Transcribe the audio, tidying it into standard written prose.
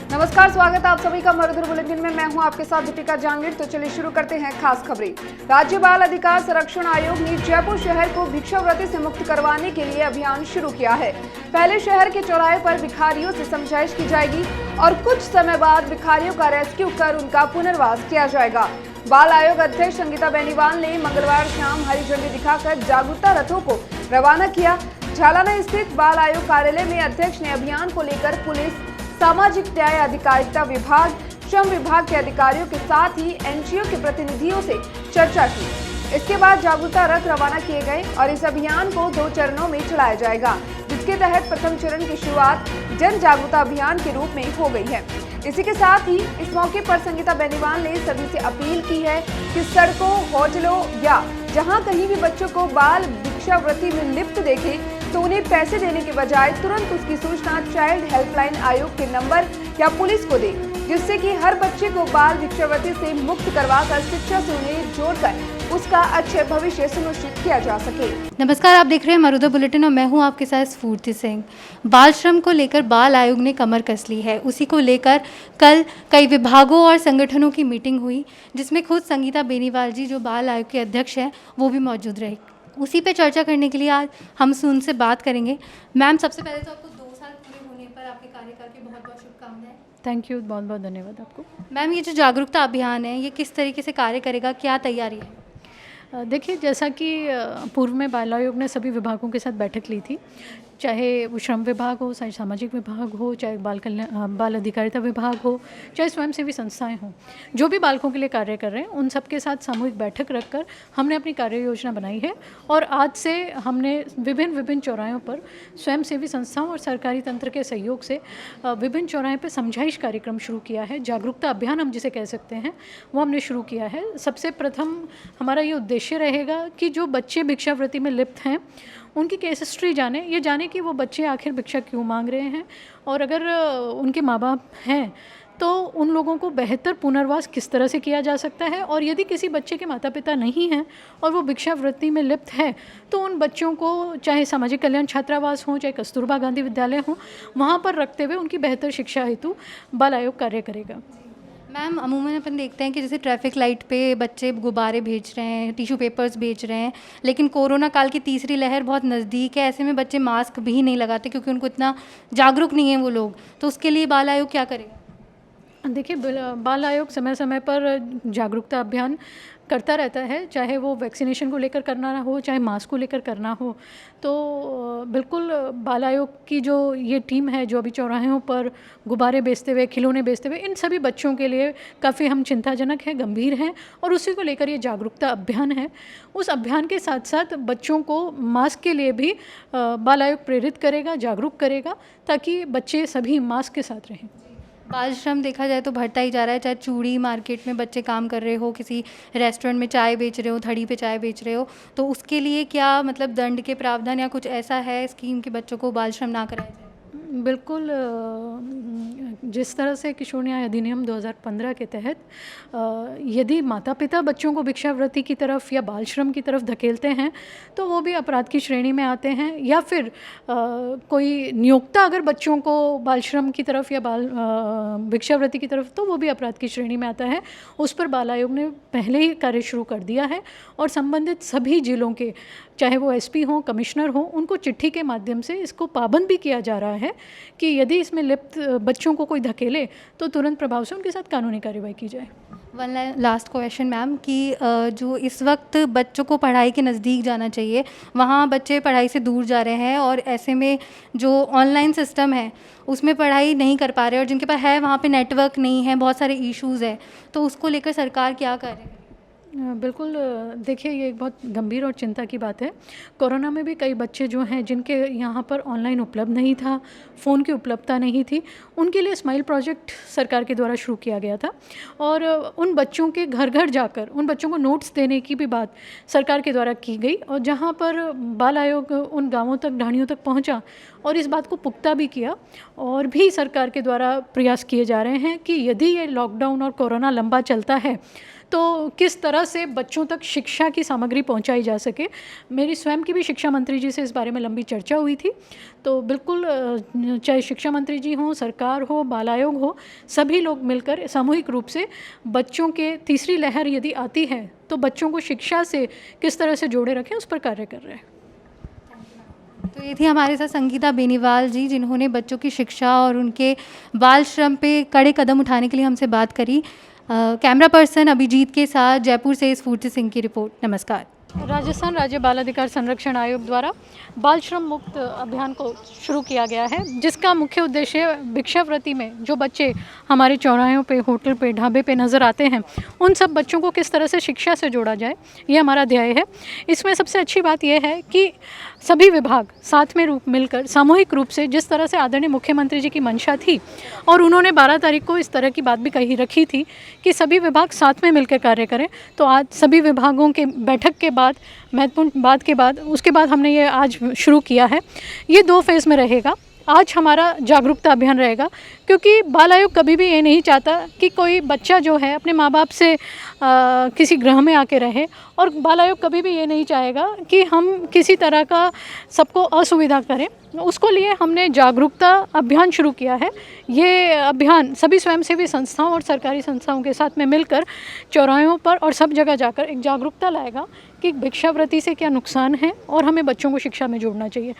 नमस्कार, स्वागत है आप सभी का मरुधर बुलेटिन में। मैं हूं आपके साथ दीपिका जांगीर। तो चलिए शुरू करते हैं खास खबरें। राज्य बाल अधिकार संरक्षण आयोग ने जयपुर शहर को भिक्षावृत्ति से मुक्त करवाने के लिए अभियान शुरू किया है। पहले शहर के चौराहे पर भिखारियों से समझाइश की जाएगी और कुछ समय बाद भिखारियों का रेस्क्यू कर उनका पुनर्वास किया जाएगा। बाल आयोग अध्यक्ष संगीता बेनीवाल ने मंगलवार शाम हरी झंडी दिखाकर जागरूकता रथों को रवाना किया। झालाना स्थित बाल आयोग कार्यालय में अध्यक्ष ने अभियान को लेकर पुलिस, सामाजिक न्याय अधिकारिता विभाग, श्रम विभाग के अधिकारियों के साथ ही एनजीओ के प्रतिनिधियों से चर्चा की। इसके बाद जागरूकता रथ रवाना किए गए और इस अभियान को 2 चरणों में चलाया जाएगा, जिसके तहत प्रथम चरण की शुरुआत जन जागरूकता अभियान के रूप में हो गई है। इसी के साथ ही इस मौके पर संगीता बेनीवाल ने सभी से अपील की है कि सड़कों, होटलों या जहां कहीं भी बच्चों को बाल भिक्षावृत्ति में लिप्त देखे तो उन्हें पैसे देने के बजाय तुरंत उसकी सूचना चाइल्ड हेल्पलाइन आयोग के नंबर या पुलिस को दे, जिससे कि हर बच्चे को बाल भिक्षावृत्ति से मुक्त करवाकर शिक्षा से उन्हें जोड़कर उसका अच्छे भविष्य सुनिश्चित किया जा सके। नमस्कार, आप देख रहे हैं मरुधर बुलेटिन और मैं हूं आपके साथ स्फूर्ति सिंह। बाल श्रम को लेकर बाल आयोग ने कमर कस ली है। उसी को लेकर कल कई विभागों और संगठनों की मीटिंग हुई, जिसमें खुद संगीता बेनीवाल जी, जो बाल आयोग के अध्यक्ष हैं, वो भी मौजूद रहे। उसी पे चर्चा करने के लिए आज हम उनसे बात करेंगे। मैम, सबसे पहले तो आपको 2 साल पूरे होने पर आपके कार्यकाल की बहुत बहुत शुभकामनाएं। थैंक यू, बहुत बहुत धन्यवाद आपको। मैम, ये जो जागरूकता अभियान है, ये किस तरीके से कार्य करेगा, क्या तैयारी है? देखिए, जैसा कि पूर्व में बाल आयोग ने सभी विभागों के साथ बैठक ली थी, चाहे वो श्रम विभाग हो, चाहे सामाजिक विभाग हो, चाहे बाल अधिकारिता विभाग हो, चाहे स्वयंसेवी संस्थाएं हों, जो भी बालकों के लिए कार्य कर रहे हैं, उन सब के साथ सामूहिक बैठक रखकर हमने अपनी कार्य योजना बनाई है। और आज से हमने विभिन्न चौराहों पर स्वयंसेवी संस्थाओं और सरकारी तंत्र के सहयोग से विभिन्न चौराहे पर समझाइश कार्यक्रम शुरू किया है। जागरूकता अभियान हम जिसे कह सकते हैं, वो हमने शुरू किया है। सबसे प्रथम हमारा ये उद्देश्य रहेगा कि जो बच्चे भिक्षावृत्ति में लिप्त हैं, उनकी केस हिस्ट्री जाने, ये जाने कि वो बच्चे आखिर भिक्षा क्यों मांग रहे हैं, और अगर उनके माँ बाप हैं तो उन लोगों को बेहतर पुनर्वास किस तरह से किया जा सकता है। और यदि किसी बच्चे के माता पिता नहीं हैं और वो भिक्षावृत्ति में लिप्त है, तो उन बच्चों को चाहे सामाजिक कल्याण छात्रावास हो, चाहे कस्तूरबा गांधी विद्यालय हो, वहाँ पर रखते हुए उनकी बेहतर शिक्षा हेतु बाल आयोग कार्य करेगा। मैम, अमूमन अपन देखते हैं कि जैसे ट्रैफिक लाइट पे बच्चे गुब्बारे भेज रहे हैं, टिश्यू पेपर्स भेज रहे हैं, लेकिन कोरोना काल की तीसरी लहर बहुत नज़दीक है। ऐसे में बच्चे मास्क भी नहीं लगाते क्योंकि उनको इतना जागरूक नहीं है वो लोग। तो उसके लिए बाल आयोग क्या करेगा? देखिए, बाल आयोग समय समय पर जागरूकता अभियान करता रहता है, चाहे वो वैक्सीनेशन को लेकर करना हो, चाहे मास्क को लेकर करना हो। तो बिल्कुल बाल आयोग की जो ये टीम है, जो अभी चौराहों पर गुब्बारे बेचते हुए, खिलौने बेचते हुए, इन सभी बच्चों के लिए काफ़ी हम चिंताजनक हैं, गंभीर हैं, और उसी को लेकर ये जागरूकता अभियान है। उस अभियान के साथ साथ बच्चों को मास्क के लिए भी बाल आयोग प्रेरित करेगा, जागरूक करेगा, ताकि बच्चे सभी मास्क के साथ रहें। बाल श्रम देखा जाए तो बढ़ता ही जा रहा है, चाहे चूड़ी मार्केट में बच्चे काम कर रहे हो, किसी रेस्टोरेंट में चाय बेच रहे हो, थड़ी पे चाय बेच रहे हो, तो उसके लिए क्या मतलब दंड के प्रावधान या कुछ ऐसा है स्कीम कि बच्चों को बाल श्रम ना कराया जाए? बिल्कुल, जिस तरह से किशोर न्याय अधिनियम 2015 के तहत यदि माता पिता बच्चों को भिक्षावृत्ति की तरफ या बाल श्रम की तरफ धकेलते हैं, तो वो भी अपराध की श्रेणी में आते हैं। या फिर कोई नियोक्ता अगर बच्चों को बाल श्रम की तरफ या भिक्षावृत्ति की तरफ, तो वो भी अपराध की श्रेणी में आता है। उस पर बाल आयोग ने पहले ही कार्य शुरू कर दिया है और संबंधित सभी जिलों के, चाहे वो एसपी हों, कमिश्नर हों, उनको चिट्ठी के माध्यम से इसको पाबंद भी किया जा रहा है कि यदि इसमें लिप्त बच्चों को कोई धकेले तो तुरंत प्रभाव से उनके साथ कानूनी कार्रवाई की जाए। वन लास्ट क्वेश्चन मैम, कि जो इस वक्त बच्चों को पढ़ाई के नज़दीक जाना चाहिए, वहाँ बच्चे पढ़ाई से दूर जा रहे हैं, और ऐसे में जो ऑनलाइन सिस्टम है उसमें पढ़ाई नहीं कर पा रहे, और जिनके पास है वहाँ पे नेटवर्क नहीं है, बहुत सारे इश्यूज़ है, तो उसको लेकर सरकार क्या कर रही है? बिल्कुल, देखिए, ये एक बहुत गंभीर और चिंता की बात है। कोरोना में भी कई बच्चे जो हैं, जिनके यहाँ पर ऑनलाइन उपलब्ध नहीं था, फ़ोन की उपलब्धता नहीं थी, उनके लिए स्माइल प्रोजेक्ट सरकार के द्वारा शुरू किया गया था। और उन बच्चों के घर घर जाकर उन बच्चों को नोट्स देने की भी बात सरकार के द्वारा की गई, और जहाँ पर बाल आयोग उन गाँवों तक, ढाणियों तक पहुँचा और इस बात को पुख्ता भी किया। और भी सरकार के द्वारा प्रयास किए जा रहे हैं कि यदि ये लॉकडाउन और कोरोना लंबा चलता है तो किस तरह से बच्चों तक शिक्षा की सामग्री पहुंचाई जा सके। मेरी स्वयं की भी शिक्षा मंत्री जी से इस बारे में लंबी चर्चा हुई थी। तो बिल्कुल चाहे शिक्षा मंत्री जी हों, सरकार हो, बाल आयोग हो, सभी लोग मिलकर सामूहिक रूप से बच्चों के तीसरी लहर यदि आती है तो बच्चों को शिक्षा से किस तरह से जोड़े रखें उस पर कार्य कर रहे हैं। तो ये थी हमारे साथ संगीता बेनीवाल जी, जिन्होंने बच्चों की शिक्षा और उनके बाल श्रम पे कड़े कदम उठाने के लिए हमसे बात करी। कैमरा पर्सन अभिजीत के साथ जयपुर से स्फूर्ति सिंह की रिपोर्ट। नमस्कार। राजस्थान राज्य बाल अधिकार संरक्षण आयोग द्वारा बाल श्रम मुक्त अभियान को शुरू किया गया है, जिसका मुख्य उद्देश्य भिक्षावृत्ति में जो बच्चे हमारे चौराहों पे, होटल पे, ढाबे पे नज़र आते हैं, उन सब बच्चों को किस तरह से शिक्षा से जोड़ा जाए, ये हमारा ध्येय है। इसमें सबसे अच्छी बात यह है कि सभी विभाग साथ में मिलकर सामूहिक रूप से, जिस तरह से आदरणीय मुख्यमंत्री जी की मंशा थी और उन्होंने 12 तारीख को इस तरह की बात भी कही रखी थी कि सभी विभाग साथ में मिलकर कार्य करें, तो आज सभी विभागों के बैठक के बाद, महत्वपूर्ण बात के बाद, उसके बाद हमने ये आज शुरू किया है। ये 2 फेज़ में रहेगा। आज हमारा जागरूकता अभियान रहेगा, क्योंकि बाल आयोग कभी भी ये नहीं चाहता कि कोई बच्चा जो है अपने माँ बाप से किसी ग्रह में आके रहे, और बाल आयोग कभी भी ये नहीं चाहेगा कि हम किसी तरह का सबको असुविधा करें। उसको लिए हमने जागरूकता अभियान शुरू किया है। ये अभियान सभी स्वयंसेवी संस्थाओं और सरकारी संस्थाओं के साथ में मिलकर चौराहों पर और सब जगह जाकर एक जागरूकता लाएगा कि भिक्षावृत्ति से क्या नुकसान है और हमें बच्चों को शिक्षा में जोड़ना चाहिए।